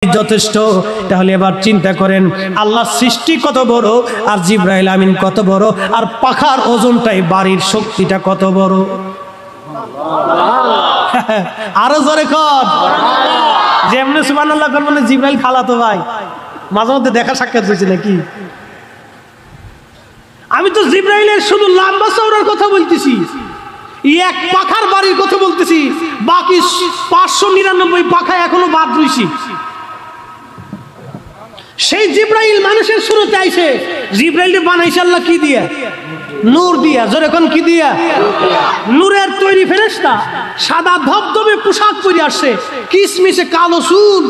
যথেষ্ট। তাহলে এবার চিন্তা করেন আল্লাহ সৃষ্টি কত বড়, আর জিবরাইল আমিন কত বড়, আর পাখার ওজনটাই বাড়ির শক্তিটা কত বড়। আরো জোরে কর, যেমনি সুবহানাল্লাহ কর, মানে জিবরাইল খালাতো ভাই, মাঝে মধ্যে দেখা সাক্ষাৎ হয়েছে নাকি? আমি তো জিবরাইলের শুধু লম্বা চওড়ার কথা বলতেছি, এক পাখার বাড়ির কথা বলতেছি, বাকি 599 পাখা এখনো বাদ রয়েছে। সেই জিবরাইল মানুষের শুরুতে আইছে, জিবরাইলকে বানাইছে আল্লাহ কি দিয়া? নূর দিয়া। জোরে কোন কি দিয়া? নূরের তৈরি ফেরেশতা, সাদা ধবধবে পোশাক পরে আসছে, কিসমিসে কালো চুল,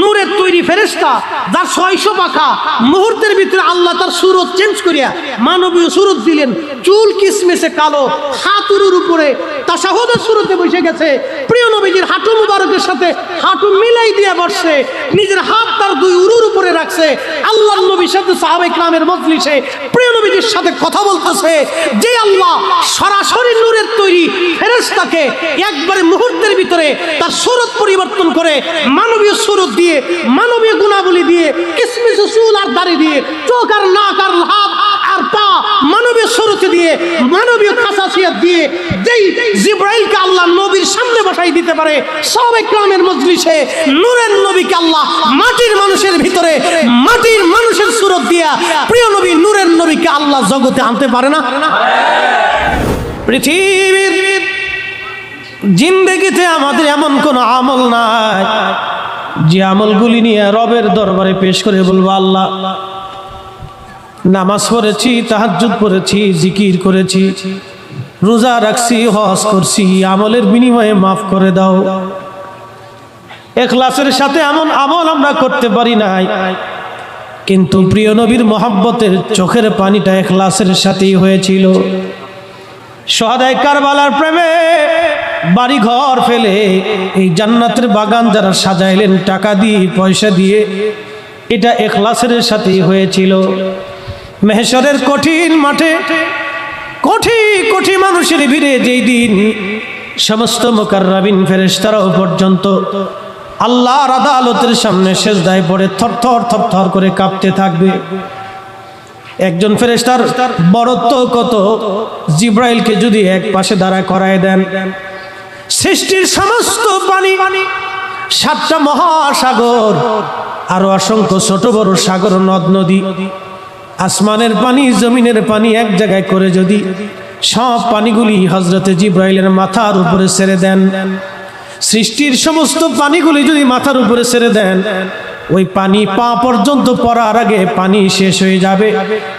নূরের তৈরি ফেরেশতা, যার 600 পাখা। মুহূর্তের ভিতরে আল্লাহ তার সুরত চেঞ্জ করিয়া মানবীয় সুরত দিলেন, চুল কিসমিসে কালো, হাঁটুর উপরে তাশাহুদের সুরতে বসে গেছে, প্রিয় নবীজির হাঁটু মুবারকের সাথে হাঁটু মিলাই দিয়া বসছে, নিজের হাত তার দুই উরুর উপরে রাখছে, আল্লাহর নবীর সাথে সাহাবায়ে কেরামের মজলিসে প্রিয় নবীজির সাথে কথা বলতেছে। যে আল্লাহ সরাসরি নূরের তৈরি ফেরেশতাকে একবারে মুহূর্তের ভিতরে তার সুরত পরিবর্তন করে মানবীয় সুরত দিয়ে, মানবীয় গুণাবলী দিয়ে, কিসমিস চুল আর দাড়ি দিয়ে, চোখ আর নাক আর হাত আর পা মানবীয় সুরতে দিয়ে, মানবীয় খাসাসিয়াত দিয়ে যেই জিবরাইলকে আল্লাহ নবীর সামনে বসাই দিতে পারে, সাহাবায়ে কেরামের মজলিসে নূরের নবীকে আল্লাহ মাটির মানুষের ভিতরে মাটির মানুষের সুরত দিয়া প্রিয় নবী নূরের নবীকে আল্লাহ জগতে আনতে পারে না? পৃথিবীর জিন্দেগিতে আমাদের এমন কোন আমল নাই যে আমলগুলি নিয়ে রবের দরবারে পেশ করে বলবো আল্লাহ নামাজ পড়েছি, তাহাজ্জুদ পড়েছি, জিকির করেছি, রোজা রাখছি, হজ করছি, আমলের বিনিময়ে মাফ করে দাও। ইখলাসের সাথে এমন আমল আমরা করতে পারি নাই, কিন্তু প্রিয় নবীর মহব্বতের চোখের পানিটা ইখলাসের সাথেই হয়েছিল। শহাদায়ে কারবালার প্রেমে বাড়ি ঘর ফেলে এই জান্নাতের বাগান যারা সাজাইলেন টাকা দিয়ে, পয়সা দিয়ে, এটা ইখলাসের সাথেই হয়েছিল। মেহশরের কঠিন মাঠে কোটি কোটি মানুষের ভিড়ে যেই দিন সমস্ত মুকাররাবিন ফেরেশতারাও পর্যন্ত আল্লাহর আদালতের সামনে সিজদায় পড়ে থরথর থরথর করে কাঁপতে থাকবে। একজন ফেরেশতার বড়ত্ব কত, জিবরাইলকে যদি এক পাশে দাঁড়া করায় দেন, সৃষ্টির সমস্ত পানি, 7টা মহাসাগর, আরো অসংখ্য ছোট বড় সাগর, নদ নদী, আসমানের পানি, জমিনের পানি এক জায়গায় করে যদি সব পানিগুলি হযরতে জিবরাইলের মাথার উপরে ছেড়ে দেন, সৃষ্টির সমস্ত পানিগুলি যদি মাথার উপরে ছেড়ে দেন, ওই পানি পা পর্যন্ত পড়ার আগে পানি শেষ হয়ে যাবে,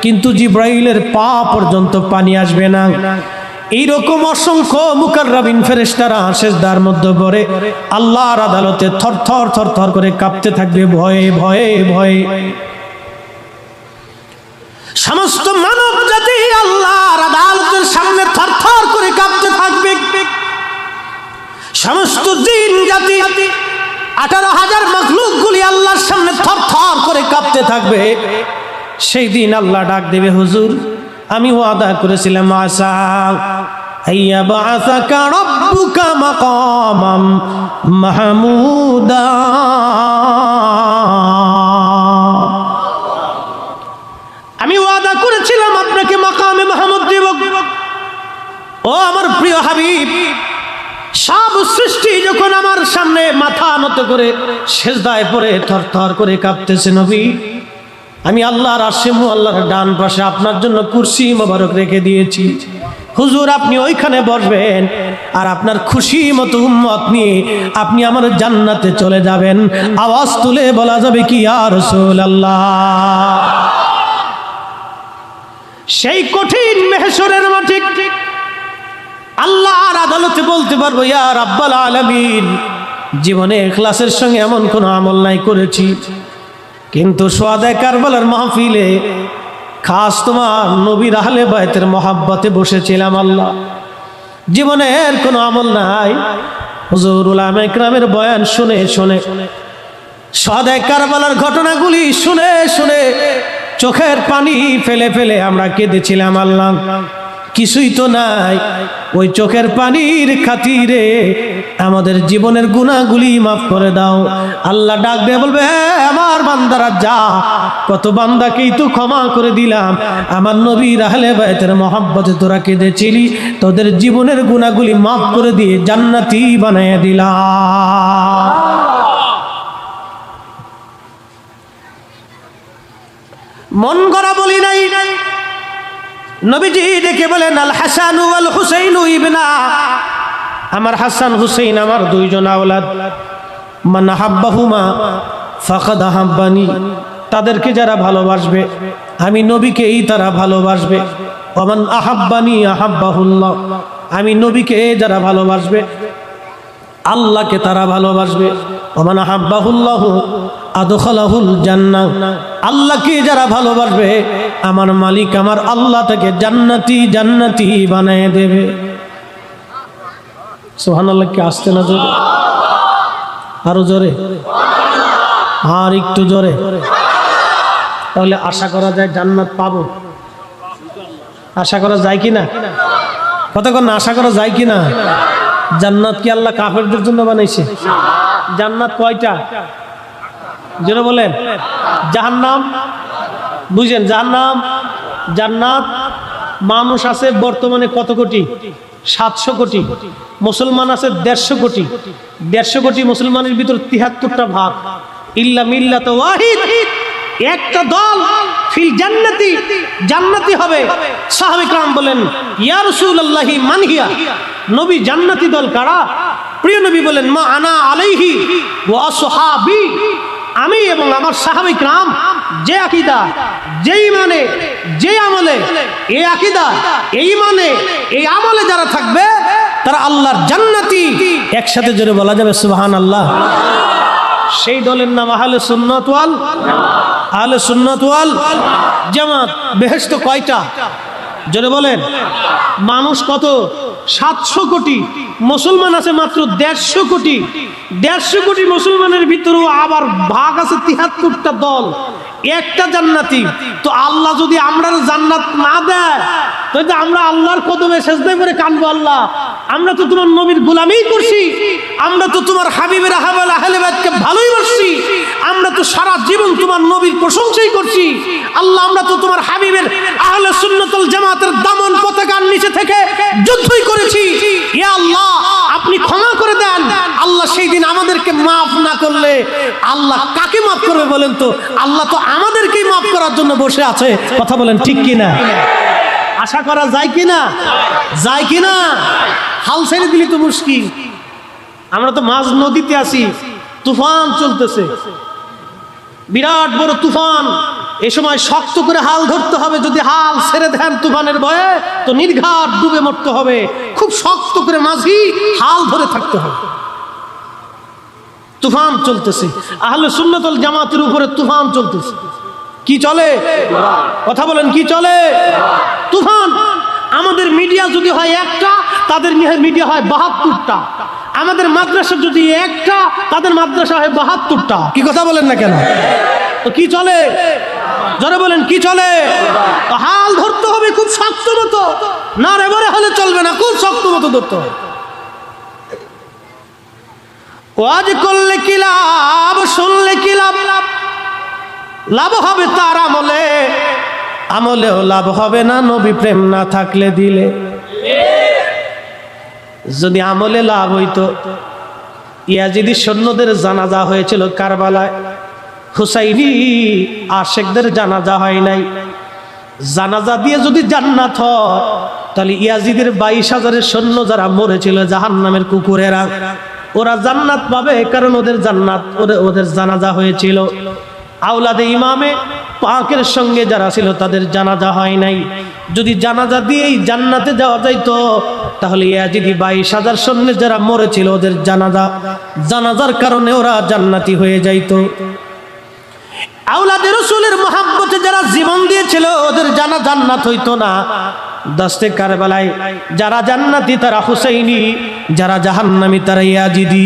কিন্তু জিবরাইলের পা পর্যন্ত পানি আসবে না। এইরকম অসংখ্য মুকাররাবিন ফেরেশতারা সিজদার মধ্যে পড়ে আল্লাহর আদালতে থরথর থরথর করে কাঁপতে থাকবে ভয়ে ভয়ে ভয়ে। সমস্ত মানব জাতি আল্লাহর আদালতের সামনে থরথর করে কাঁপতে থাকবে। সমস্ত জিন জাতি 18,000 মাখলুক গুলি আল্লাহর সামনে থরথর করে কাঁপতে থাকবে। সেই দিন আল্লাহ ডাক দেবে, হুজুর আমি ওয়াদা করেছিলাম, আসা আইয়া বাসাকা রাব্বুকা মাকামাম মাহমুদা, আমি ওয়াদা করেছিলাম আপনাকে মাকামে মাহমুদ দেব। ও আমার প্রিয় হাবিব, সব সৃষ্টি যখন আমার সামনে মাথা নত করে সিজদায় পড়ে থরথর করে কাঁপতেছে, নবী আমি আল্লাহর আরশে আল্লাহর ডান পাশে আপনার জন্য কুরসি মোবারক রেখে দিয়েছি, হুজুর আপনি ওইখানে বসবেন আর আপনার খুশি মতো উম্মত নিয়ে আপনি আমার জান্নাতে চলে যাবেন। আওয়াজ তুলে বলা যাবে কি ইয়া রাসূলুল্লাহ? সেই কঠিন মেহশরের মাঠে আল্লাহর আদালতে বলতে পারবো, ইয়া রাব্বাল আলামিন, জীবনে ইখলাসের সঙ্গে এমন কোন আমল নাই করেছি, কিন্তু শহাদায়ে কারবালার মাহফিলে খাস তোমার নবীর আহলে বাইতের মহব্বতে বসেছিলাম আল্লাহ, জীবনের কোনো আমল নাই। হুজুর উলামায়ে কেরামের বয়ান শুনে শুনে, শহাদায়ে কারবালার ঘটনাগুলি শুনে শুনে চোখের পানি ফেলে ফেলে আমরা কেঁদেছিলাম আল্লাহ। কিছুই তো নাই। ওই চোখের পানির খাতিরে আমাদের জীবনের গুনাহগুলি মাফ করে দাও। আল্লাহ ডাক দিয়ে বলবে, আমার বান্দারা যা, কত বান্দাকেই তো ক্ষমা করে দিলাম। আমার নবীর আহলে বাইতের মহব্বতে তোরা কেঁদেছিলি, তোদের জীবনের গুনাহগুলি মাফ করে দিয়ে জান্নাতি বানায় দিলাম। মন গড়া বলি নাই। নবীজি ডেকে বলেন, আল হাসান ওয়াল হুসাইন ইবনা, আমার হাসান হুসাইন আমার দুইজন আওলাদ, মান আহাব্বাহুমা ফাকাদ আহাব্বানি, তাদেরকে যারা ভালোবাসবে আমি নবীকেই তারা ভালোবাসবে। ওমান আহাব্বানি আহাব্বাহুল্লাহ, আমি নবীকে যারা ভালোবাসবে আল্লাহকে তারা ভালোবাসবে। ওমান আহাব্বাহুল্লাহু আদখালাহুল জান্নাহ, আল্লাহকে যারা ভালোবাসবে আমার মালিক আমার আল্লাহ তাকে জান্নাতি জান্নাতি বানায় দেবে। সুবহানাল্লাহ। কি আসতে না জোরে? আরো জোরে, আর একটু জোরে। তাহলে আশা করা যায় জান্নাত পাবো? আশা করা যায় কি না? কতক্ষণ আশা করা যায় কি না? জান্নাত কি আল্লাহ কাফেরদের জন্য বানাইছে? জান্নাত কয়টা? যেটা বলেন জাহান্নাম, বুঝেন? জাহান্নাম, জান্নাত। মানুষ আছে বর্তমানে কত কোটি? 700 কোটি। মুসলমান আছে 150 কোটি। 150 কোটি মুসলমানের ভিতর 73টা ভাগ। ইল্লা মিল্লাত ওয়াহিদ, একটা দল ফিল জান্নাতি, জান্নাতি হবে। সাহাবী کرام বলেন, ইয়া রাসূলুল্লাহি মান হিয়া, নবী জান্নাতি দল কারা? প্রিয় নবী বলেন, মা আনা আলাইহি ওয়া আসহাবি, আমি এবং আমার সাহাবী کرام যে আকীদা, যে ঈমানে, যে আমলে, এই আকীদা, এই ঈমানে, এই আমলে যারা থাকবে তারা আল্লাহর জান্নাতি। একসাথে জোরে বলা যাবে সুবহানাল্লাহ। সেই দলের নাম আহলে সুন্নাত ওয়াল আহলে সুন্নাত ওয়াল জামাত। বেহেশত কয়টা? জোরে বলেন। মানুষ কত? 700 কোটি। মুসলমান আছে মাত্র 150 কোটি। 150 কোটি মুসলমানের ভিতরেও আবার ভাগ আছে 73টা দল, একটা জান্নাতি। তো আল্লাহ যদি আমরা জান্নাত না দেয়, তাহলে আমরা আল্লাহর কদমে সেজদা করে কাঁদবো, আল্লাহ আমরা তো তোমার নবীর গোলামি করছি, আমরা তো তোমার হাবিবের আহলে বাইতকে ভালোই বাসছি, আমরা তো সারা জীবন তোমার নবীর প্রশংসাই করছি। আল্লাহ আমরা তো তোমার হাবিবের আহলে সুন্নাত ওয়াল জামাতের দামন পতাকার নিচে থেকে যুদ্ধই করেছি। ইয়া আল্লাহ আপনি ক্ষমা করে দেন। আল্লাহ সেই দিন আমাদেরকে মাফ না করলে আল্লাহ কাকে মাফ করবে বলেন তো? আল্লাহ তো আমাদেরকেই মাফ করার জন্য বসে আছে। কথা বলেন ঠিক কিনা? আশা করা যায় কিনা? যায় কিনা? হাল ছেড়ে দিলি তো মুশকিল। আমরা তো মাঝ নদীতে আছি, তুফান চলতেছে, বিরাট বড় তুফান। এই সময় শক্ত করে হাল ধরতে হবে। যদি হাল ছেড়ে দেন তুফানের ভয়ে, তো নির্ঘাত ডুবে মরতে হবে। খুব শক্ত করে মাঝি হাল ধরে থাকতে হবে। তুফান চলতেছে, আহলে সুন্নাত ওয়াল জামাতের উপরে তুফান চলতেছে। কি চলে? কথা বলেন, কি চলে? তুফান। আমাদের মিডিয়া যদি হয় একটা, তাদের মিডিয়া হয় 72টা। আমাদের মাদ্রাসা যদি একটা, তাদের মাদ্রাসা হয় 72টা। কি কথা বলেন না কেন? তো কি চলে? যারা বলেন কি চলে? হাল ধরতে হবে খুব শক্ত মতো, না এবারে হলে চলবে না, খুব শক্ত মতো ধরতে হবে। ওয়াজ করলে কি লাভ, শুনলে কি লাভ? লাভ হবে তার আমলে, আমলেও লাভ হবে না নবী প্রেম না থাকলে দিলে। যদি আমলে লাভ হইতো, ইয়াজিদি সৈন্যদের জানাজা হয়েছিল কারবালায়, হুসাইনি আশেকদের জানাজা হয় নাই। জানাজা দিয়ে যদি জান্নাত হয়, তাহলে ইয়াজিদের 22,000 সৈন্য যারা মরেছিল জাহান্নামের কুকুরেরা, ওরা জান্নাত পাবে, কারণ ওদের জান্নাত, ওদের জানাজা হয়েছিল। আওলাদে ইমামে পাকের সঙ্গে যারা ছিল তাদের জানাজা হয় নাই। যদি জানাজা দিয়েই জান্নাতে যাওয়া যাইতো, তাহলে ইয়াজিদি 22,000 সৈন্য যারা মরেছিল ওদের জানাজার কারণে ওরা জান্নাতি হয়ে যাইতো। আওলাদে রাসূলের মহব্বতে যারা জীবন দিয়েছিল ওদের জান্নাত হইতো না। দস্তে কারবালায় যারা জান্নাতি তারা হুসাইনি, যারা জাহান্নামী তারা ইয়াজিদি।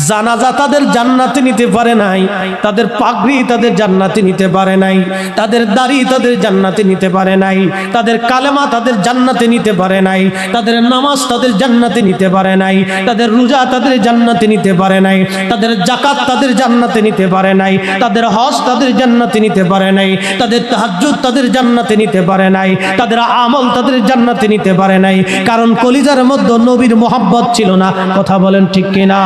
জানাজা তাদের জান্নাতে নিতে পারে নাই, তাদের পাগড়ি তাদের জান্নাতে নিতে পারে নাই, তাদের দাড়ি তাদের জান্নাতে নিতে পারে নাই, তাদের কালেমা তাদের জান্নাতে নিতে পারে নাই, তাদের নামাজ তাদের জান্নাতে নিতে পারে নাই, তাদের রোজা তাদের জান্নাতে নিতে পারে নাই, তাদের যাকাত তাদের জান্নাতে নিতে পারে নাই, তাদের হজ তাদের জান্নাতে নিতে পারে নাই, তাদের তাহাজ্জুদ তাদের জান্নাতে নিতে পারে নাই, তাদের আমল তাদের জান্নাতে নিতে পারে নাই। কারণ কলিজার মধ্যে নবীর মোহাব্বত ছিল না। কথা বলেন ঠিক কিনা?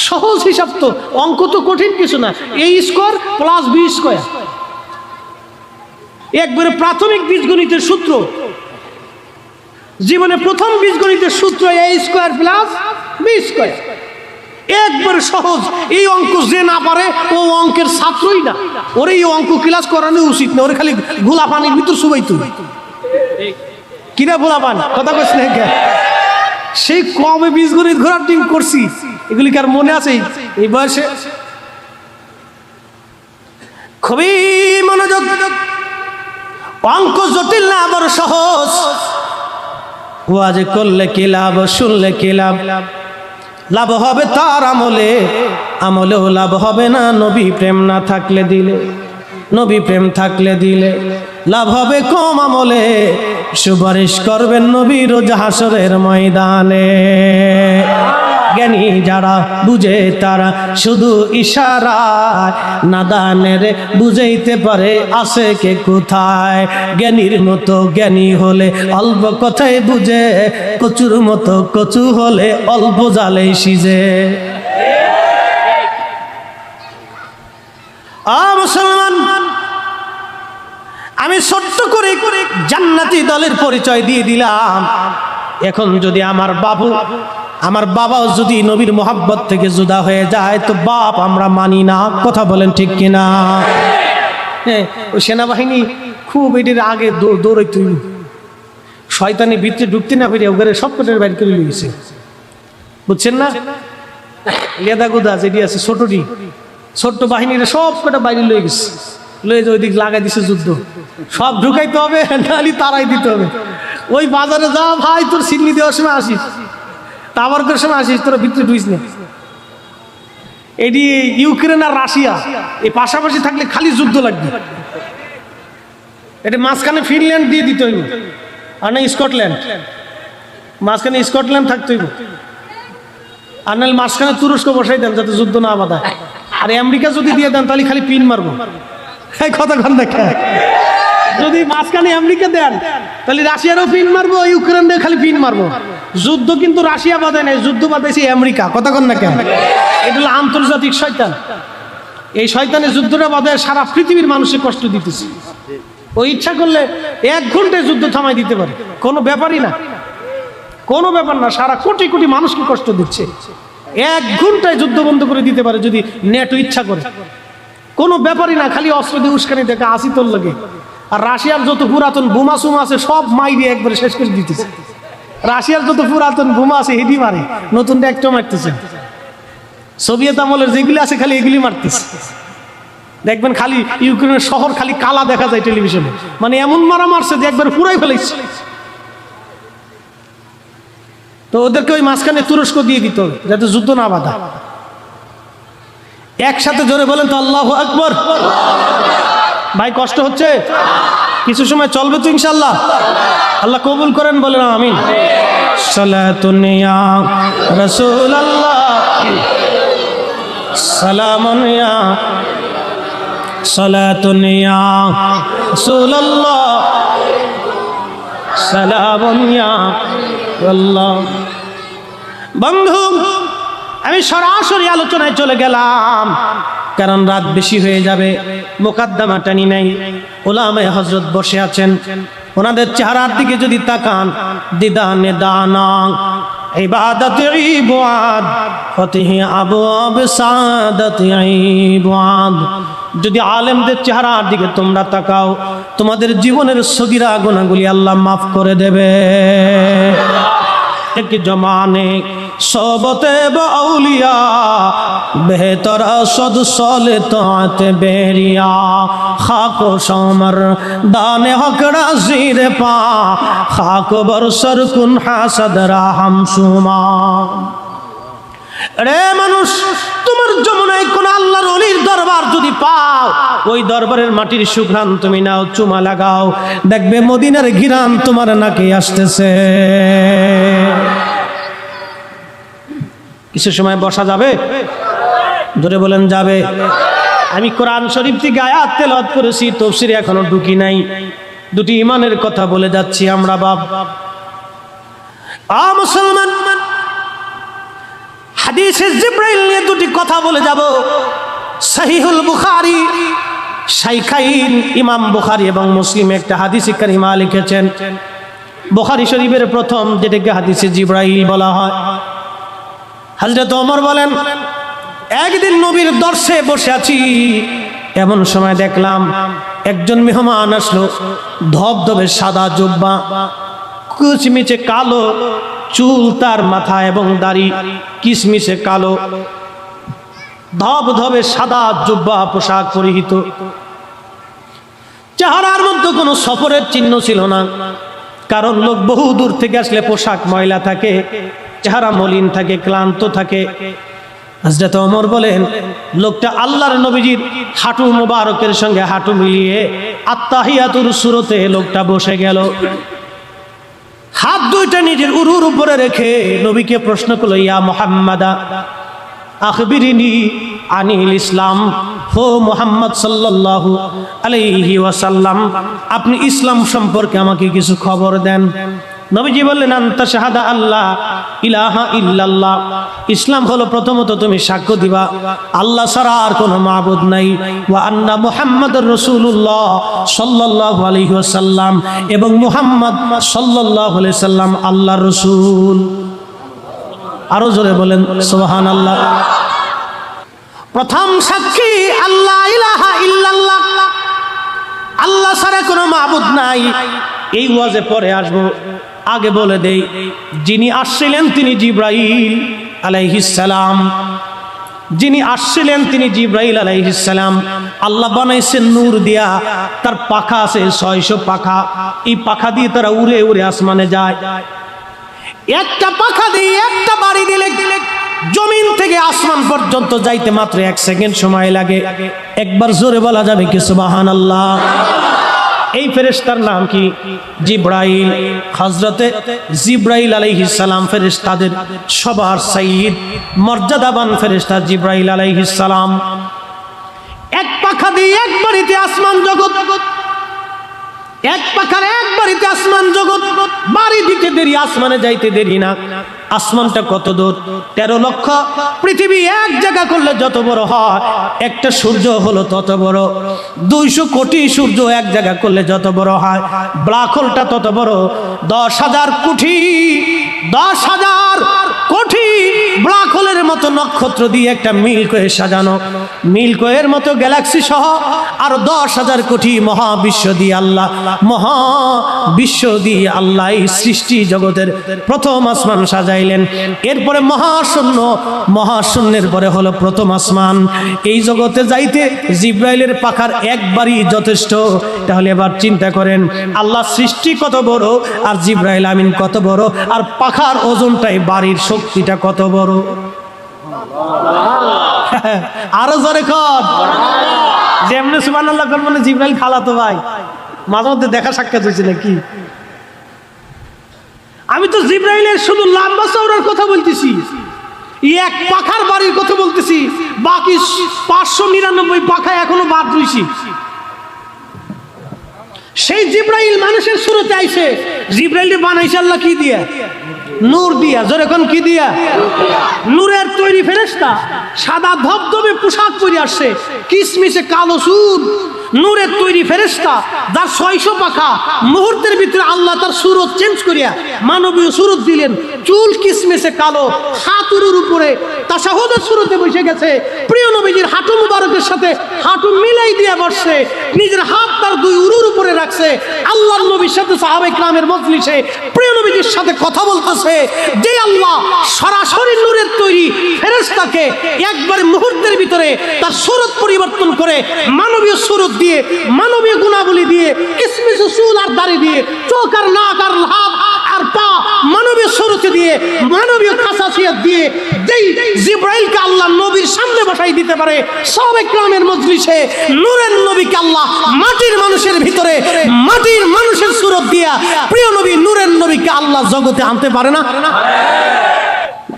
সহজ হিসাব তো, অঙ্ক তো কঠিন কিছু না। a square plus b square, একবারে প্রাথমিক বীজগণিতের সূত্র, জীবনে প্রথম বীজগণিতের সূত্র a square plus b square, একবার সহজ। এই অঙ্ক যে না পারে ও অঙ্কের ছাত্রই না, ওর এই অঙ্ক ক্লাস করানো উচিত না, ওরে খালি গোলা পানির ভিতর সুবাই তুই কিনা গোলা পান। কথা বলছি না, সেই কবে বীজগণিত ঘোরার টিম করছি, এগুলি কার মনে আছে এই বয়সে? খুবই মনোযোগ। অঙ্ক জটিল না, আবার সহজ। ওয়াজ করলে কি লাভ, শুনলে কি লাভ? লাভ হবে তার আমলে, আমলেও লাভ হবে না নবী প্রেম না থাকলে দিলে। নবী প্রেম থাকলে দিলে লাভ হবে কম আমলে, সুপারিশ করবেন নবী রোজ হাসরের ময়দানে। জ্ঞানী যারা বুঝে তারা শুধু ইশারায়, নাদানের বুঝাইতে পারে আছে কে কোথায়। জ্ঞানীর মতো জ্ঞানী হলে অল্প কথায় বুঝে, কচুর মতো কচু হলে অল্প জালে সিজে। মুসলমান, আমি ছোট্ট করে জান্নাতি দলের পরিচয় দিয়ে দিলাম। এখন যদি আমার বাবাও যদি নবীর মোহাব্বত থেকে জুদা হয়ে যায় তো বাপ আমরা মানি না। কথা বলেন ঠিক কিনা? হ্যাঁ, ওই সেনাবাহিনী খুব এটির আগে দৌড়াইতে, শয়তানি ভিতরে ঢুকতে না পেরে ওখানে সব কটার বাইর করে লিয়েছে, বুঝছেন না? লেদা গুদা যেটি আছে ছোটটি, ছোট্ট বাহিনীরা সব কটা বাইরে লয়ে গেছে, লয়ে যে ওই দিক লাগাই দিছে যুদ্ধ। সব ঢুকাইতে হবে, নালি তারাই দিতে হবে। ওই বাজারে যা ভাই, তোর সিডনি দেওয়ার সময় আসিস, তাবারকের সময় আসিস, তোরা ভিতরে ঢুকিস না। এটি ইউক্রেন আর রাশিয়া এই পাশাপাশি থাকলে খালি যুদ্ধ লাগবে। এটা মাঝখানে ফিনল্যান্ড দিয়ে দিতে হইব, আর না স্কটল্যান্ড, মাঝখানে স্কটল্যান্ড থাকতে হইব, আর নাহলে মাঝখানে তুরস্ক বসাই দেন যাতে যুদ্ধ না বাধায়। আর আমেরিকা যদি দিয়ে দেন তাহলে খালি পিন মারবো। কথা কন দেখা, যদি মাঝখানে আমেরিকা দেন তাহলে রাশিয়ারও পিন মারবো, ইউক্রেনের খালি পিন মারবো। যুদ্ধ কিন্তু রাশিয়া বাধে নাই, যুদ্ধ বাধাইছে আমেরিকা। কথা কন না কেন? এটা হলো আন্তর্জাতিক শয়তান। এই শয়তানের যুদ্ধটা বাধায় সারা পৃথিবীর মানুষের কষ্ট দিতেছে। ওই ইচ্ছা করলে 1 ঘন্টায় যুদ্ধ থামাই দিতে পারে, কোনো ব্যাপারই না, কোনো ব্যাপার না। সারা কোটি কোটি মানুষকে কষ্ট দিচ্ছে, 1 ঘন্টায় যুদ্ধ বন্ধ করে দিতে পারে যদি নেটো ইচ্ছা করে। কোনো ব্যাপারই না, খালি অস্ত্র দিয়ে উস্কানি দেখা আসি তোর লাগে। আর রাশিয়ার যত পুরাতন বোমা সুমা আছে সব মাইরে একবারে শেষ করে দিতেছে। রাশিয়ার যত পুরাতন বোমা আছে হেডি মারে, নতুনটা একটা মারতেছে। সোভিয়েত আমলের যেগুলি আছে খালি এগুলি মারতেছে। দেখবেন খালি ইউক্রেনের শহর খালি কালা দেখা যায় টেলিভিশনে, মানে এমন মারা মারছে যে একবার পুরাই ফেলেছে। তো ওদেরকে ওই মাঝখানে তুরস্ক দিয়ে দিত যাতে যুদ্ধ না বাধা। একসাথে জোরে বলেন তো আল্লাহু আকবার। ভাই কষ্ট হচ্ছে, কিছু সময় চলবে তো ইনশাআল্লাহ। আল্লাহ কবুল করেন, বলেন আমিন। সালাতুন ইয়া রাসূলুল্লাহ, সালামুন ইয়া, সালাতুন ইয়া রাসূলুল্লাহ, সালামুন ইয়া আল্লাহ। বন্ধু, আমি সরাসরি আলোচনায় চলে গেলাম, কারণ রাত বেশি হয়ে যাবে। মোকদ্দমা টানি নাই। উলামায়ে হযরত বসে আছেন, ওনাদের চেহারার দিকে যদি তাকান, দিদানে দানা ইবাদতে ইবাদ ফতিহি আবওয়াব সাদাতি ইবাদ। যদি আলেমদের চেহারার দিকে তোমরা তাকাও, তোমাদের জীবনের সগীরা গুনাহগুলি আল্লাহ মাফ করে দেবে। एक जमाने सोबते बाउलिया बेहतर सद सोले तात बेरिया खाको सोमर दाने हकड़ा जीरे पा खाको बरसर कुन हासदरा हम सुमा रे মানুষ তোমার যমুনায় কোন আল্লাহর ওলির দরবার যদি পাও ওই দরবারের মাটির সুঘ্রাণ তুমি নাও চুমা লাগাও দেখবে মদিনার ঘিরান তোমার নাকে আসতেছে কিছু সময় বসা যাবে ধরে বলেন যাবে আমি কোরআন শরীফ থেকে আয়াত তেলাওয়াত করেছি তাফসীরে এখনো ঢুকি নাই দুটি ঈমানের কথা বলে যাচ্ছি আমরা বাপ আ মুসলমান হাদিসে জিবরাইল নিয়ে দুটি কথা বলে যাব সহিহুল বুখারী শাইখাইন ইমাম বুখারী এবং মুসলিম একটা হাদিসে কারিমা লিখেছেন বুখারী শরীফের প্রথম যেটাকে হাদিসে জিবরাইল বলা হয় হযরত ওমর বলেন একদিন নবীর দর্শে বসে আছি এমন সময় দেখলাম একজন মেহমান আসলো ধবধবে সাদা জুব্বা কুচমিচে কালো চুল তার মাথা এবং দাড়ি কিসমিসে কালো ধবধবে সাদা জুব্বা পোশাক পরিহিত চেহারার মধ্যে কোনো সফরের চিহ্ন ছিল না কারণ লোক বহু দূর থেকে আসলে পোশাক ময়লা থাকে চেহারা মলিন থাকে ক্লান্ত থাকে হযরত ওমর বলেন লোকটা আল্লাহর নবীজির হাঁটু মোবারকের সঙ্গে হাঁটু মিলিয়ে আত্তাহিয়াতুর সূরতে লোকটা বসে গেল হাত দুইটা নিজের উরুর উপরে রেখে নবীকে প্রশ্ন করলো ইয়া মুহাম্মাদা আখবিরিনি আনিল ইসলাম হো মুহাম্মদ সাল্লাল্লাহু আলাইহি ওয়াসাল্লাম আপনি ইসলাম সম্পর্কে আমাকে কিছু খবর দেন নবীজি বললেন আনতা শাহাদা আল্লাহ ইলাহা ইল্লাল্লাহ ইসলাম হলো প্রথমত তুমি সাক্ষ্য দিবা আল্লাহ ছাড়া আর কোনো মাবুদ নাই ওয়া আন্না মুহাম্মাদুর রাসূলুল্লাহ সাল্লাল্লাহু আলাইহি ওয়াসাল্লাম এবং মুহাম্মদ সাল্লাল্লাহু আলাইহি সাল্লাম আল্লাহর রাসূল আরো জোরে বলেন সুবহানাল্লাহ প্রথম সাক্ষী আল্লাহ ইলাহা ইল্লাল্লাহ আল্লাহ ছাড়া কোনো মাবুদ নাই এই ওয়াজে পরে আসবো আগে বলে দেই যিনি আসছিলেন তিনি জিবরাইল আলাইহিস সালাম যিনি আসছিলেন তিনি জিবরাইল আলাইহিস সালাম আল্লাহ বানাইছেন নূর দিয়া তার পাখা আছে 600 পাখা এই পাখা দিয়ে তারা উড়ে উড়ে আসমানে যায় একটা পাখা দিয়ে একটা বাড়ি দিলে জমিন থেকে আসমান পর্যন্ত যাইতে মাত্র 1 সেকেন্ড সময় লাগে একবার জোরে বলা যাবে কি সুবহানাল্লাহ এই ফেরেশতার নাম কি জিবরাইল হযরতে জিবরাইল আলাইহিস সালাম ফেরেশতাদের সবার সাইয়্যিদ মর্যাদাবান ফেরেশতা জিবরাইল আলাইহিস সালাম এক পাখা দিয়ে এক বাড়িতে আসমান জগৎ এক পাখার এক বাড়িতে আসমান জগৎ বাড়ি দিতে দেরি আসমানে যাইতে দেরি না আসমানটা কত দূর 13 লক্ষ পৃথিবী এক জায়গা করলে যত বড় হয় একটা সূর্য হলো তত বড় 200 কোটি সূর্য এক জায়গা করলে যত বড় হয় ব্ল্যাক হোলটা তত বড় 10,000 কোটি 10,000 কোটি ব্ল্যাক হোলের মতো নক্ষত্র দিয়ে একটা মিল্কওয়ে সাজানো মিল্কওয়ের মতো গ্যালাক্সি সহ আর 10,000 কোটি মহাবিশ্ব দিয়ে আল্লাহ মহাবিশ্ব দিয়ে আল্লাহ এই সৃষ্টি জগতের প্রথম আসমান সাজাইলেন এরপরে মহাশূন্যের পরে হলো প্রথম আসমান এই জগতে যাইতে জিবরাইলের পাখার একবারই যথেষ্ট তাহলে এবার চিন্তা করেন আল্লাহ সৃষ্টি কত বড় আর জিবরাইল আমিন কত বড় আর পাখার ওজনটাই বাড়ির শক্তিটা কত বড় আরো জোরে কর যেমনি সুবহানাল্লাহ কর মানে জিবরাইল খালাতো ভাই মাঝে মধ্যে দেখা সাক্ষাৎ হয়েছে নাকি আমি তো জিবরাইলের শুধু লম্বা চওড়ার কথা বলতেছি এক পাখার বাড়ির কথা বলতেছি বাকি 599 পাখা এখনো বাদ রইছি সেই জিবরাইল মানুষের শুরুতে আইছে জিবরাইল বানাইছে আল্লাহ কি দিয়া নূর দিয়া জোরে কোন কি দিয়া নূরের তৈরি ফেরেশতা সাদা ধবধবে পোশাক পরে আসছে কিসমিসে কালো চুল নূরের তৈরি ফেরেশতা যার 600 পাখা মুহূর্তের ভিতরে আল্লাহ তার সুরত চেঞ্জ করিয়া মানবীয় সুরত দিলেন চুল কিসমিসে কালো হাতুর উপরে তাশাহুদের সুরতে বসে গেছে প্রিয় নবীজির হাঁটু মুবারকের সাথে হাঁটু মিলাই দিয়ে বসছে নিজের হাত তার দুই উরুর উপরে রাখছে আল্লাহর নবীর সাথে সাহাবায়ে কিরামের মজলিসে প্রিয় প্রিয় নবীজির সাথে কথা বলতেছে, যে আল্লাহ সরাসরি নূরের তৈরি ফেরেশতাকে একবারে মুহূর্তের ভিতরে তার সুরত পরিবর্তন করে মানবীয় সুরত দিয়ে, মানবীয় গুণাবলী দিয়ে, কিসমিস চুল আর দাড়ি দিয়ে, চোখ আর নাক আর হাত আর পা মানবীয় সুরত দিয়ে, মানবীয় খাসাসিয়াত দিয়ে যেই জিবরাইলকে আল্লাহ নবীর সামনে বসাই দিতে পারে, সাহাবায়ে কেরামের মজলিসে নূরের নবীকে আল্লাহ মাটির মানুষের ভিতরে মাটির মানুষের সুরত দিয়া প্রিয় নবী নূরের নবীকে আল্লাহ জগতে আনতে পারে না?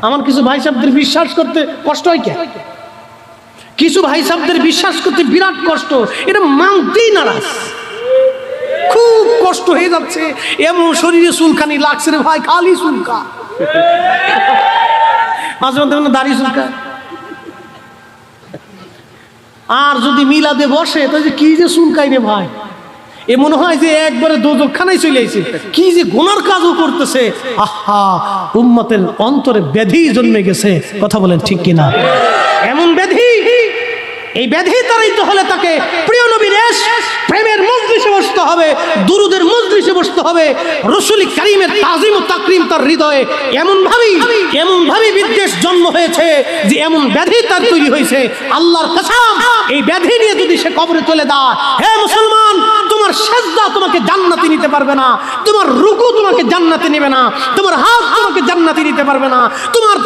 আমার কিছু ভাই সাহেবদের বিশ্বাস করতে কষ্ট হয় কেন? কিছু ভাই সাহেবদের বিশ্বাস করতে বিরাট কষ্ট, এটা মানতেই নারাজ, খুব কষ্ট হয়ে যাচ্ছে। এমন শরীরে চুলকানি লাগছে রে ভাই, খালি চুলকা, মাঝে মধ্যে দাড়ি চুলকা। আর যদি মিলাদে বসে তো কি যে চুলকাই রে ভাই, এ মনে হয় যে একবারে দোজখখানায় চলে আইছে, কি যে গুনার কাজও করতেছে। আহা, উম্মতের অন্তরে ব্যাধি জন্মে গেছে, কথা বলেন ঠিক কিনা? এমন ব্যাধি, এই ব্যাধি তাড়াইতে হলে তাকে প্রিয় নবীর প্রেমের মজলিসে বসতে হবে, দুরুদের মজলিসে বসতে হবে। রাসূল কারীমের তাজিম ও তাকরীম তার হৃদয়ে এমন ভাবে বিদ্বেষ জন্ম হয়েছে যে এমন ব্যাধি তার তৈরি হয়েছে। আল্লাহর কসম, এই ব্যাধি নিয়ে যদি সে কবরে চলে যায়, হে মুসলমান, তোমার সিজদা তোমাকে জান্নাতে নিতে পারবে না, তোমার রুকু তোমাকে জান্নাতে নেবে না, তোমার হাত তোমাকে জান্নাতে নিতে পারবে না, তোমার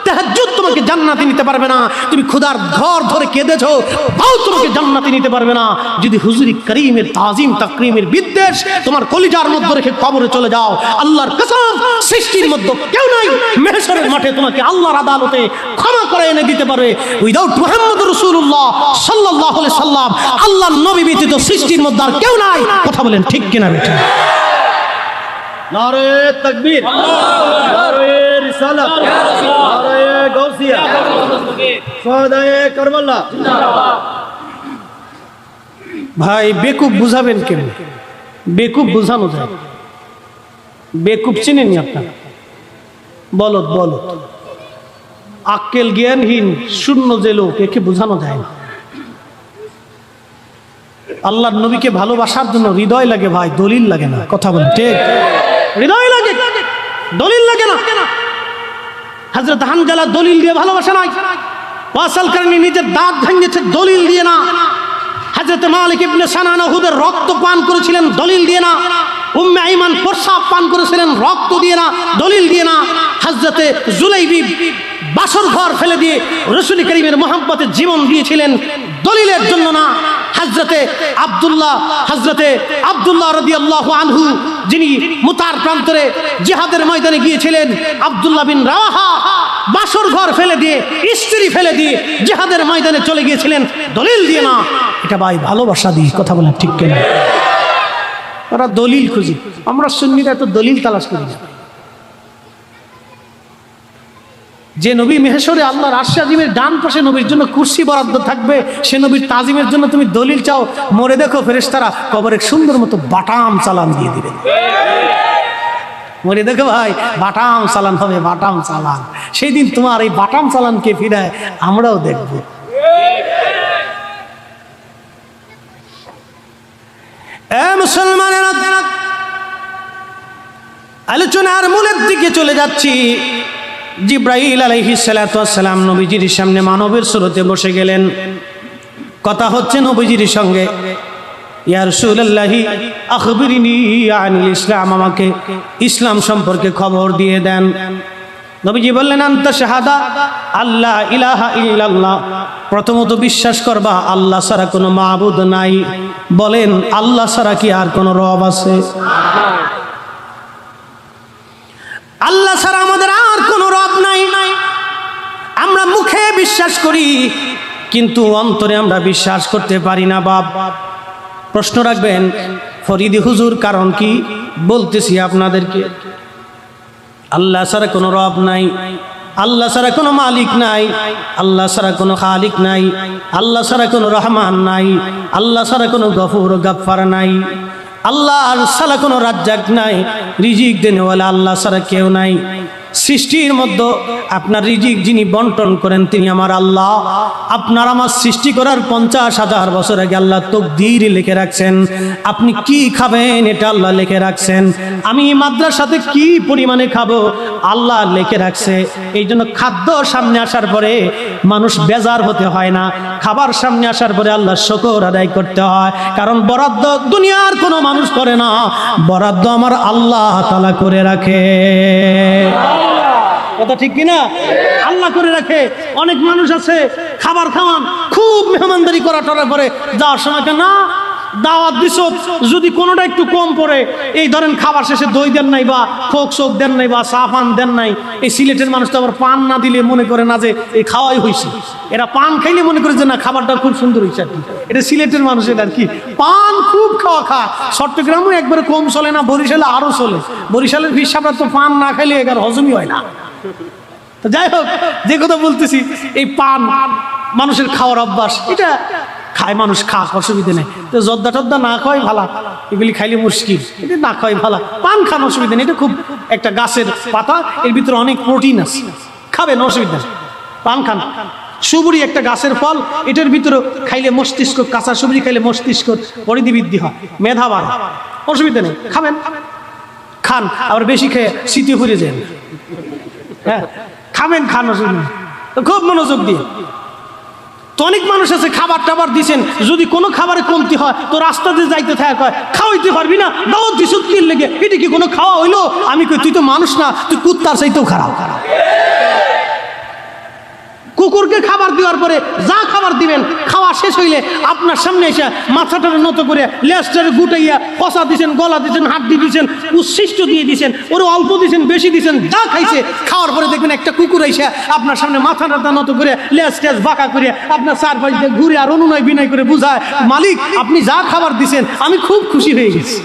তাহাজ্জুদ তোমাকে জান্নাতে নিতে পারবে না, তুমি খোদার ঘর ধরে কেঁদেছো তাও তোমাকে জান্নাতে নিতে পারবে না। যদি হুজুর কারীমের তাজিম তাকরীমের বিদ্বেষ তোমার কলিজার মধ্যে রেখে কবরে চলে যাও, আল্লাহর কসম, সৃষ্টির মধ্যে কেউ নাই মাহশরের মাঠে তোমাকে আল্লাহর আদালতে ক্ষমা করে এনে দিতে পারবে। উইদাউট মুহাম্মদুর রাসূলুল্লাহ সাল্লাল্লাহু আলাইহি সাল্লাম, আল্লাহর নবী ব্যতীত সৃষ্টির মধ্যে আর কেউ নাই। কথা বলেন ঠিক কিনা বেটা? নারে তাকবীর, নারে রিসালাত, নারে গাউসিয়া, শাহাদায়ে কারবালা। ভাই বেকুব বুঝাবেন কেন? বেকুব বুঝানো যায়? বেকুব চিনেননি আপনারা? বলদ আক্কেল জ্ঞানহীন শূন্য যে লোক, একে বুঝানো যায় না। আল্লাহর নবীকে ভালোবাসার জন্য হৃদয় লাগে ভাই, দলিল লাগে না। কথা বলেন ঠিক? হৃদয় লাগে, দলিল লাগে না। হযরত হানজালা দলিল দিয়ে ভালোবাসা নাই, ওয়াসাল কারণে নিজের দাঁত ভেঙেছে দলিল দিয়ে না। হযরত মালিক ইবনে সানান উহুদের রক্ত পান করেছিলেন দলিল দিয়ে না। উম্মে আইমান প্রস্রাব পান করেছিলেন রক্ত দিয়ে না, দলিল দিয়ে না। হযরত জুলাইবি বাসর ঘর ফেলে দিয়ে রাসূল কারীমের মহব্বতে জীবন দিয়েছিলেন দলিলের জন্য না। হযরতে আব্দুল্লাহ রাদিয়াল্লাহু আনহু, যিনি মুতার প্রান্তরে জিহাদের ময়দানে গিয়েছিলেন, আব্দুল্লাহ বিন রাওয়াহা বাসর ঘর ফেলে দিয়ে, স্ত্রী ফেলে দিয়ে জিহাদের ময়দানে চলে গিয়েছিলেন দলিল দিয়ে না। এটা ভাই ভালোবাসা দিয়ে। কথা বলেন ঠিক কিনা? ওরা দলিল খুঁজি, আমরা সুন্নিরা এত দলিল তালাশ করি না। যে নবী মেহশরে আল্লাহর আরশে আজিমের ডান পাশে নবীর জন্য কুরসি বরাদ্দ থাকবে, সে নবীর তাজিমের জন্য তুমি দলিল চাও, মরে দেখো ফেরেশতারা কবরে সুন্দর মতো বাটাম চালান দিয়ে দিবেন। মরে দেখো ভাই, বাটাম চালান হবে, বাটাম চালান। সেই দিন তোমার এই বাটাম চালানকে ফিরায় আমরাও দেখব। মুসলমানেরা, আলোচনার মূলের দিকে চলে যাচ্ছি। জিব্রাইল আলাইহিস সালাতু ওয়াস সালাম নবীজির সামনে মানবের সুরতে বসে গেলেন। কথা হচ্ছে নবীজির সঙ্গে, ইয়া রাসূলুল্লাহি আখবিরনি আনিল ইসলাম, আমাকে ইসলাম সম্পর্কে খবর দিয়ে দেন। নবীজি বললেন, আনতা শাহাদা আল্লাহ ইলাহা ইল্লাল্লাহ, প্রথমত বিশ্বাস করবা আল্লাহ ছাড়া কোনো মাবুদ নাই। বলেন, আল্লাহ ছাড়া কি আর কোনো রব আছে? আল্লাহ ছাড়া আমাদের আর কোনো রব নাই। আমরা মুখে বিশ্বাস করি কিন্তু অন্তরে আমরা বিশ্বাস করতে পারি না। বাপ প্রশ্ন রাখবেন, ফরিদি হুজুর কারণ কি? বলতেছি আপনাদেরকে, আল্লাহ ছাড়া কোনো রব নাই, আল্লাহ ছাড়া কোনো মালিক নাই, আল্লাহ ছাড়া কোনো খালিক নাই, আল্লাহ ছাড়া কোনো রহমান নাই, আল্লাহ ছাড়া কোনো গফুর গাফফার নাই, আল্লাহ ছাড়া কোনো রাজ্জাক নাই, রিজিক দেনেওয়ালা আল্লাহ ছাড়া কেউ নাই। সৃষ্টির মধ্যে আপনার রিজিক যিনি বন্টন করেন তিনি আমার আল্লাহ। আপনার আমার সৃষ্টি করার 50,000 বছর আগে আল্লাহ তকদীর লিখে রাখছেন, আপনি কি খাবেন এটা আল্লাহ লিখে রাখছেন। আমি মাদ্রাসাতে কি পরিমাণে খাবো আল্লাহ লিখে রাখছে। এই জন্য খাদ্য সামনে আসার পরে মানুষ বেজার হতে হয় না, খাবার সামনে আসার পরে আল্লাহ শুকর আদায় করতে হয়। কারণ বরাদ্দ দুনিয়ার কোনো মানুষ করে না, বরাদ্দ আমার আল্লাহ তাআলা করে রাখে। কথা ঠিক কিনা? আল্লাহ করে রাখে। অনেক মানুষ আছে খাবার খাওয়ান, খুব মেহমানদারি করা টরার পরে যাওয়ার সময় না দাওয়াত দিছ, যদি কোনোটা একটু কম পড়ে, এই ধরেন খাবার শেষে দই দেন নাই বা খোক শোক দেন নাই বা চা পান দেন নাই। এই সিলেটের মানুষ তো আবার পান না দিলে মনে করে না যে এই খাওয়াই হয়েছে, এরা পান খাইলে মনে করে যে না খাবারটা খুব সুন্দর হয়েছে আর কি। এটা সিলেটের মানুষ, এটা আর কি পান খুব খাওয়া খায়। চট্টগ্রামও একবারে কম চলে না, বরিশালে আরো চলে। বরিশালের হিসাবটা তো পান না খাইলে এগার হজমই হয় না। তো যাই হোক, যে কথা বলতেছি, এই পান মানুষের খাওয়ার অভ্যাস, এটা খায় মানুষ, খাক, অসুবিধা নেই। তো জর্দা টদ্দা না খাওয়াই ভালো, এগুলি খাইলে মুশকিল, এটা না খাওয়াই ভালো। পান খান, অসুবিধা নেই, এটা খুব একটা গাছের পাতা, এর ভিতরে অনেক প্রোটিন আছে, খাবেন, অসুবিধা নেই। পান খান। সুবুরি একটা গাছের ফল, এটার ভিতরে খাইলে মস্তিষ্ক, কাঁচা সুবুরি খাইলে মস্তিষ্ক পরিধি বৃদ্ধি হয়, মেধা বাড়ে, অসুবিধা নেই, খাবেন, খান। আবার বেশি খেয়ে শীতে ঘুরে যান, হ্যাঁ খাবেন, খান, অসুবিধা নেই। খুব মনোযোগ দিয়ে। তো অনেক মানুষ আছে খাবার টাবার দিচ্ছেন, যদি কোনো খাবারে কমতি হয় তো রাস্তাতে যাইতে থাকে, খাওয়াইতে পারবি না, দাওয়াত দিছ কি লেগে, এটা কি কোনো খাওয়া হইলো? আমি কই তুই তো মানুষ না, তুই কুত্তার চাইতেও খারাপ। কুকুরকে খাবার দেওয়ার পরে যা খাবার দিবেন, খাওয়া শেষ হইলে আপনার সামনে এসে মাথাটার নত করে লেজটারে গুটাইয়া কষা দিছেন, গলা দিছেন, হাড্ডি দিছেন, উচ্ছিষ্ট দিয়ে দিছেন, ওরে অল্প দিছেন, বেশি দিছেন, যা খাইছে খাওয়ার পরে দেখবেন একটা কুকুর এসে আপনার সামনে মাথাটা নত করে লেজ টেজ বাঁকা করে আপনার চারপাশ দিয়ে ঘুরে আর অনুনয় বিনয় করে বুঝায়, মালিক আপনি যা খাবার দিছেন আমি খুব খুশি হয়ে গেছি।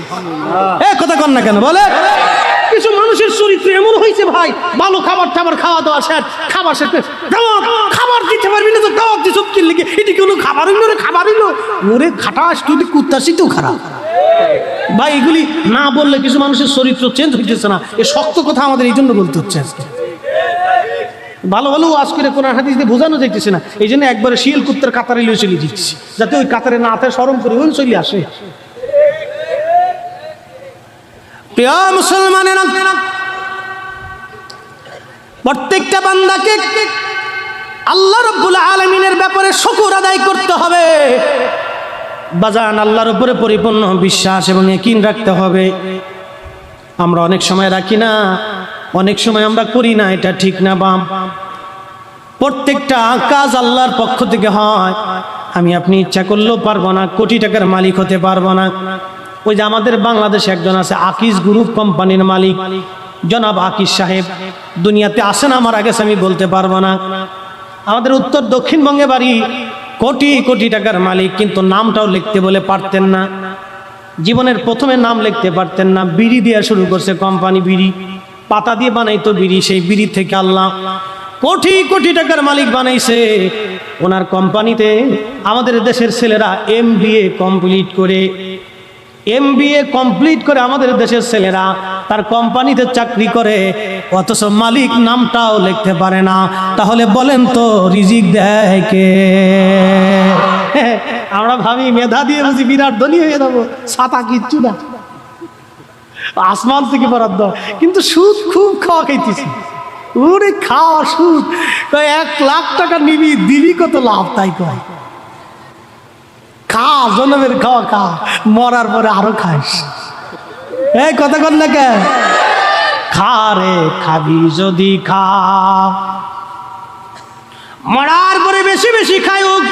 কথা কন না কেন বলে? কিছু মানুষের চরিত্র এমন হয়েছে ভাই, ভালো খাবার টাবার খাওয়া দাওয়া শেষ, খাবার শেষ, খাবার দিতে পারবি না তো দাওয়াত দিছ কি লেগে, এটি কোনো খাবার হইলো রে? খাবার হইলো ওরে খাটাস, তুই কুত্তার শীতেও খারাপ ভাই। এগুলি না বললে কিছু মানুষের চরিত্র চেঞ্জ হইতেছে না, এ শক্ত কথা আমাদের এই জন্য বলতে হচ্ছে আজকে। ভালো ভালো আজ করে কোন হাদিস দিয়ে বোঝানো যাইতেছে না, এই জন্য একবারে শিয়াল কুত্তার কাতারে লিয়ে চলে দিচ্ছি, যাতে ওই কাতারে না আতে শরম করে ওই চলে আসে। প্রিয় মুসলমানেরা, প্রত্যেকটা বান্দাকে আল্লাহ রাব্বুল আলামিনের ব্যাপারে শুকর আদায় করতে হবে। বাজান, আল্লাহর উপরে পরিপূর্ণ বিশ্বাস এবং ইয়াকিন রাখতে হবে। আমরা অনেক সময় রাখি না, অনেক সময় আমরা করি না, এটা ঠিক না বাম। প্রত্যেকটা কাজ আল্লাহর পক্ষ থেকে হয়। আমি আপনি ইচ্ছা করলেও পারবো না, কোটি টাকার মালিক হতে পারবো না। ওই যে আমাদের বাংলাদেশে একজন আছে, আকিজ গ্রুপ কোম্পানির মালিক জনাব আকিজ সাহেব, দুনিয়াতে আসেন আমার আগে, আমি বলতে পারবো না। আমাদের উত্তর দক্ষিণবঙ্গে বাড়ি, কোটি কোটি টাকার মালিক, কিন্তু নামটাও লিখতে বলে পারতেন না। জীবনের প্রথমে নাম লিখতে পারতেন না, বিড়ি দেওয়া শুরু করছে কোম্পানি, বিড়ি পাতা দিয়ে বানাইতো বিড়ি, সেই বিড়ি থেকে আল্লাহ কোটি কোটি টাকার মালিক বানাইছে। ওনার কোম্পানিতে আমাদের দেশের ছেলেরা MBA কমপ্লিট করে আমাদের দেশের ছেলেরা তার কোম্পানিতে চাকরি করে, অথচ মালিক নামটাও লিখতে পারে না। তাহলে বলেন তো রিজিক দেয় কে? আমরা ভাবি মেধা দিয়ে বুঝি বিরাট ধনী হয়ে যাবো, ছাতা কিচ্ছু না, আসমান থেকে বরাদ্দ। কিন্তু সুদ খুব খাওয়া খাইতেছি, ওরে খাওয়া সুদ। 1 লাখ টাকা নিবি, দিবি কত লাভ? তাই কয় খা, জনমের খাওয়া খা, মরার পরে আরো খাস। এই কথা কর না কে? খা রে, খাবি যদি খা, মরার পরে বেশি বেশি খায়ুক।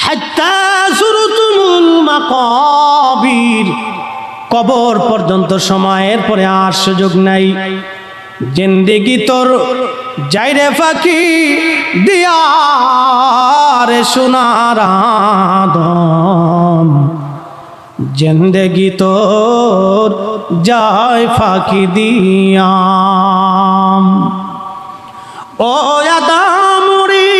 হাত্তা যুরতুমুল মাকাবির, কবর পর্যন্ত সময়ের পরে আর সুযোগ নাই। জিন্দেগি তোর যাইরে ফাঁকি দিয়ারে সোনার আদম, জিন্দেগি তোর যায় ফাঁকি দিয়া। ও আদামুরি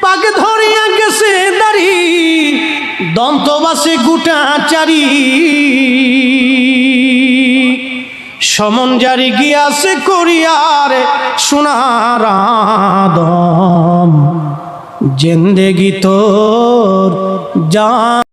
পাক ধরিয়া গেছে দাড়ি, দন্তবাসে গুটাচারি সমন জারি গিয়াছে করিয়ারে সোনার আদম জিন্দেগি তোর জান